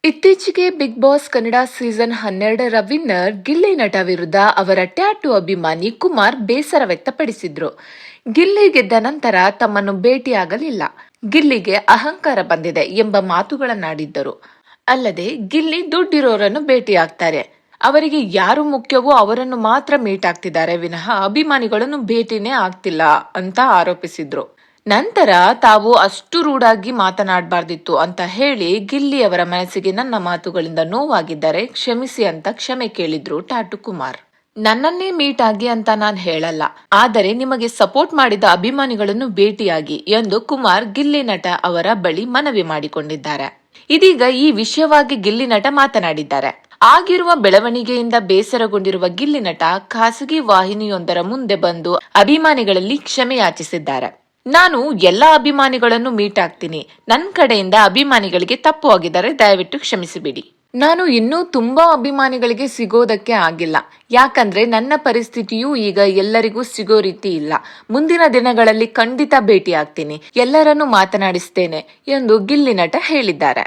ಇತ್ತೀಚೆಗೆ Bigg Boss Kannada season 12ರ winner Gilli Nata ವಿರುದ್ಧ ಅವರ ಟ್ಯಾಟೂ ಅಭಿಮಾನಿ ಕುಮಾರ್ ಬೇಸರ ವ್ಯಕ್ತಪಡಿಸಿದ್ರು. ಗಿಲ್ಲಿ ಗೆದ್ದ ನಂತರ ತಮ್ಮನ್ನು ಭೇಟಿಯಾಗಲಿಲ್ಲ, ಗಿಲ್ಲಿಗೆ ಅಹಂಕಾರ ಬಂದಿದೆ ಎಂಬ ಮಾತುಗಳನ್ನಾಡಿದ್ದರು. ಅಲ್ಲದೆ ಗಿಲ್ಲಿ ದುಡ್ಡಿರೋರನ್ನು ಭೇಟಿಯಾಗ್ತಾರೆ, ಅವರಿಗೆ ಯಾರು ಮುಖ್ಯವೋ ಅವರನ್ನು ಮಾತ್ರ ಮೀಟ್ ಆಗ್ತಿದ್ದಾರೆ ವಿನಃ ಅಭಿಮಾನಿಗಳನ್ನು ಭೇಟಿನೇ ಆಗ್ತಿಲ್ಲ ಅಂತ ಆರೋಪಿಸಿದ್ರು. ನಂತರ ತಾವು ಅಷ್ಟು ರೂಢಾಗಿ ಮಾತನಾಡಬಾರ್ದಿತ್ತು ಅಂತ ಹೇಳಿ ಗಿಲ್ಲಿ ಅವರ ಮನಸ್ಸಿಗೆ ನನ್ನ ಮಾತುಗಳಿಂದ ನೋವಾಗಿದ್ದರೆ ಕ್ಷಮಿಸಿ ಅಂತ ಕ್ಷಮೆ ಕೇಳಿದ್ರು ಟ್ಯಾಟೂ ಕುಮಾರ್. ನನ್ನನ್ನೇ ಮೀಟ್ ಆಗಿ ಅಂತ ನಾನ್ ಹೇಳಲ್ಲ, ಆದರೆ ನಿಮಗೆ ಸಪೋರ್ಟ್ ಮಾಡಿದ ಅಭಿಮಾನಿಗಳನ್ನು ಭೇಟಿಯಾಗಿ ಎಂದು ಕುಮಾರ್ ಗಿಲ್ಲಿ ನಟ ಅವರ ಬಳಿ ಮನವಿ ಮಾಡಿಕೊಂಡಿದ್ದಾರೆ. ಇದೀಗ ಈ ವಿಷಯವಾಗಿ ಗಿಲ್ಲಿ ನಟ ಮಾತನಾಡಿದ್ದಾರೆ. ಆಗಿರುವ ಬೆಳವಣಿಗೆಯಿಂದ ಬೇಸರಗೊಂಡಿರುವ ಗಿಲ್ಲಿ ನಟ ಖಾಸಗಿ ವಾಹಿನಿಯೊಂದರ ಮುಂದೆ ಬಂದು ಅಭಿಮಾನಿಗಳಲ್ಲಿ ಕ್ಷಮೆ ಯಾಚಿಸಿದ್ದಾರೆ. ನಾನು ಎಲ್ಲಾ ಅಭಿಮಾನಿಗಳನ್ನು ಮೀಟ್ ಆಗ್ತೀನಿ, ನನ್ನ ಕಡೆಯಿಂದ ಅಭಿಮಾನಿಗಳಿಗೆ ತಪ್ಪು ಆಗಿದ್ದಾರೆ, ದಯವಿಟ್ಟು ಕ್ಷಮಿಸಿಬಿಡಿ. ನಾನು ಇನ್ನೂ ತುಂಬಾ ಅಭಿಮಾನಿಗಳಿಗೆ ಸಿಗೋದಕ್ಕೆ ಆಗಿಲ್ಲ, ಯಾಕಂದ್ರೆ ನನ್ನ ಪರಿಸ್ಥಿತಿಯೂ ಈಗ ಎಲ್ಲರಿಗೂ ಸಿಗೋ ರೀತಿ ಇಲ್ಲ. ಮುಂದಿನ ದಿನಗಳಲ್ಲಿ ಖಂಡಿತ ಭೇಟಿ ಆಗ್ತೀನಿ, ಎಲ್ಲರನ್ನೂ ಮಾತನಾಡಿಸ್ತೇನೆ ಎಂದು ಗಿಲ್ಲಿ ನಟ ಹೇಳಿದ್ದಾರೆ.